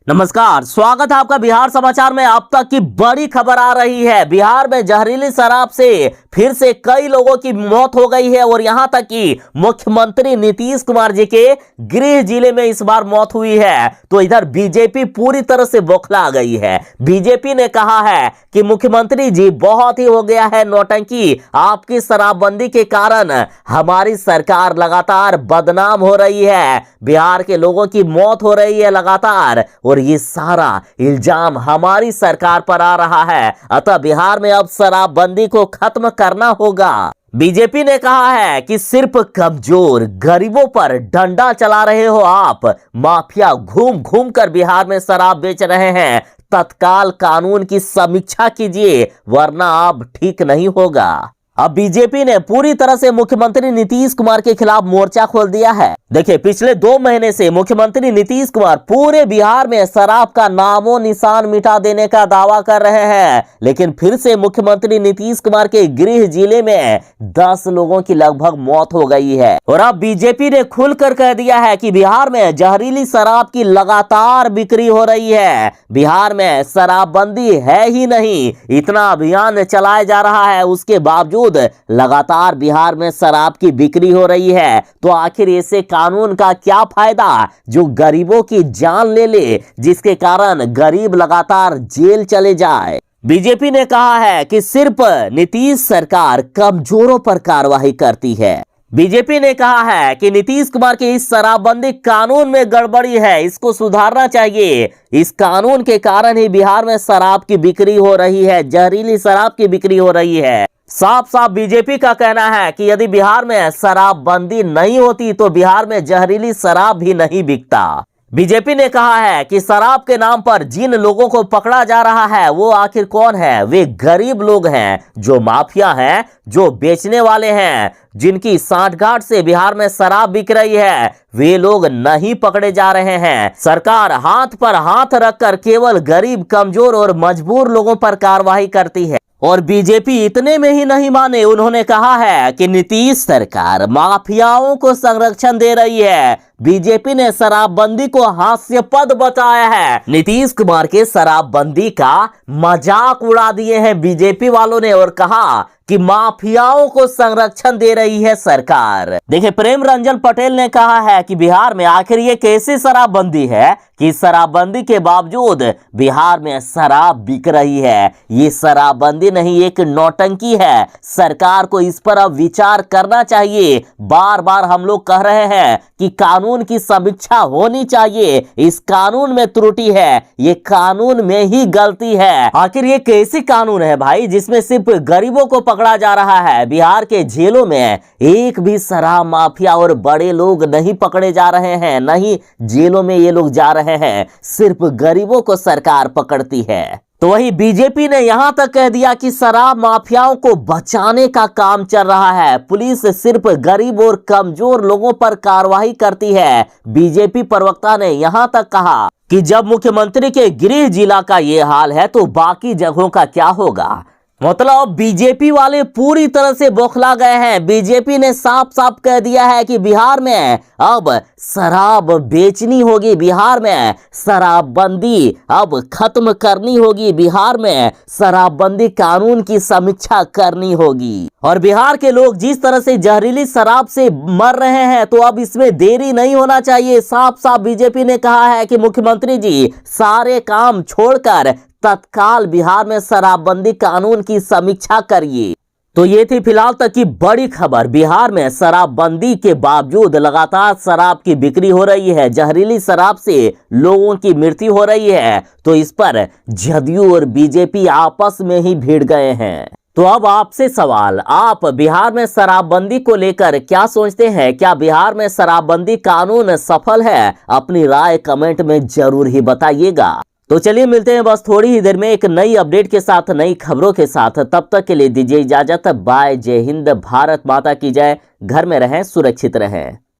नमस्कार, स्वागत है आपका बिहार समाचार में। अब तक की बड़ी खबर आ रही है। बिहार में जहरीली शराब से फिर से कई लोगों की मौत हो गई है और यहां तक कि मुख्यमंत्री नीतीश कुमार जी के गृह जिले में इस बार मौत हुई है। तो इधर बीजेपी पूरी तरह से बौखला गई है। बीजेपी ने कहा है कि मुख्यमंत्री जी बहुत ही हो गया है नौटंकी, आपकी शराबबंदी के कारण हमारी सरकार लगातार बदनाम हो रही है, बिहार के लोगों की मौत हो रही है लगातार और ये सारा इल्जाम हमारी सरकार पर आ रहा है। अतः बिहार में अब शराबबंदी को खत्म करना होगा। बीजेपी ने कहा है कि सिर्फ कमजोर गरीबों पर डंडा चला रहे हो आप, माफिया घूम घूम कर बिहार में शराब बेच रहे हैं, तत्काल कानून की समीक्षा कीजिए वरना अब ठीक नहीं होगा। अब बीजेपी ने पूरी तरह से मुख्यमंत्री नीतीश कुमार के खिलाफ मोर्चा खोल दिया है। देखिए, पिछले 2 महीने से मुख्यमंत्री नीतीश कुमार पूरे बिहार में शराब का नामो निशान मिटा देने का दावा कर रहे हैं, लेकिन फिर से मुख्यमंत्री नीतीश कुमार के गृह जिले में 10 लोगों की लगभग मौत हो गई है। और अब बीजेपी ने खुलकर कह दिया है कि बिहार में जहरीली शराब की लगातार बिक्री हो रही है। बिहार में शराबबंदी है ही नहीं, इतना अभियान चलाया जा रहा है, उसके बावजूद लगातार बिहार में शराब की बिक्री हो रही है। तो आखिर ऐसे कानून का क्या फायदा जो गरीबों की जान ले ले, जिसके कारण गरीब लगातार जेल चले जाए। बीजेपी ने कहा है कि सिर्फ नीतीश सरकार कमजोरों पर कार्रवाई करती है। बीजेपी ने कहा है कि नीतीश कुमार के इस शराबबंदी कानून में गड़बड़ी है, इसको सुधारना चाहिए। इस कानून के कारण ही बिहार में शराब की बिक्री हो रही है, जहरीली शराब की बिक्री हो रही है। साफ साफ बीजेपी का कहना है कि यदि बिहार में शराबबंदी नहीं होती तो बिहार में जहरीली शराब भी नहीं बिकता। बीजेपी ने कहा है कि शराब के नाम पर जिन लोगों को पकड़ा जा रहा है वो आखिर कौन है? वे गरीब लोग हैं, जो माफिया हैं, जो बेचने वाले हैं, जिनकी सांठगांठ से बिहार में शराब बिक रही है, वे लोग नहीं पकड़े जा रहे हैं। सरकार हाथ पर हाथ रखकर केवल गरीब, कमजोर और मजबूर लोगों पर कार्रवाई करती है। और बीजेपी इतने में ही नहीं माने, उन्होंने कहा है कि नीतीश सरकार माफियाओं को संरक्षण दे रही है। बीजेपी ने शराबबंदी को हास्यास्पद बताया है। नीतीश कुमार के शराबबंदी का मजाक उड़ा दिए हैं बीजेपी वालों ने और कहा कि माफियाओं को संरक्षण दे रही है सरकार। देखिए, प्रेम रंजन पटेल ने कहा है कि बिहार में आखिर ये कैसी शराबबंदी है कि शराबबंदी के बावजूद बिहार में शराब बिक रही है। ये शराबबंदी नहीं, एक नौटंकी है। सरकार को इस पर अब विचार करना चाहिए। बार बार हम लोग कह रहे हैं कि कानून की समीक्षा होनी चाहिए। इस कानून में त्रुटि है, ये कानून में ही गलती है। आखिर ये कैसी कानून है भाई जिसमें सिर्फ गरीबों को पकड़ा जा रहा है? बिहार के जेलों में एक भी शराब माफिया और बड़े लोग नहीं पकड़े जा रहे हैं, नहीं जेलों में ये लोग जा रहे हैं, सिर्फ गरीबों को सरकार पकड़ती है। तो वही बीजेपी ने यहां तक कह दिया कि शराब माफियाओं को बचाने का काम चल रहा है, पुलिस सिर्फ गरीब और कमजोर लोगों पर कार्रवाई करती है। बीजेपी प्रवक्ता ने यहां तक कहा कि जब मुख्यमंत्री के गृह जिला का ये हाल है तो बाकी जगहों का क्या होगा? मतलब बीजेपी वाले पूरी तरह से बौखला गए हैं। बीजेपी ने साफ साफ कह दिया है कि बिहार में अब शराब बेचनी होगी, बिहार में शराबबंदी अब खत्म करनी होगी, बिहार में शराबबंदी कानून की समीक्षा करनी होगी। और बिहार के लोग जिस तरह से जहरीली शराब से मर रहे हैं तो अब इसमें देरी नहीं होना चाहिए। साफ साफ बीजेपी ने कहा है कि मुख्यमंत्री जी सारे काम छोड़कर तत्काल बिहार में शराबबंदी कानून की समीक्षा करिए। तो ये थी फिलहाल तक की बड़ी खबर। बिहार में शराबबंदी के बावजूद लगातार शराब की बिक्री हो रही है, जहरीली शराब से लोगों की मृत्यु हो रही है। तो इस पर जदयू और बीजेपी आपस में ही भिड़ गए हैं। तो अब आपसे सवाल, आप बिहार में शराबबंदी को लेकर क्या सोचते हैं? क्या बिहार में शराबबंदी कानून सफल है? अपनी राय कमेंट में जरूर ही बताइएगा। तो चलिए मिलते हैं बस थोड़ी ही देर में एक नई अपडेट के साथ, नई खबरों के साथ। तब तक के लिए दीजिए इजाजत। बाय। जय हिंद, भारत माता की जय। घर में रहें, सुरक्षित रहें।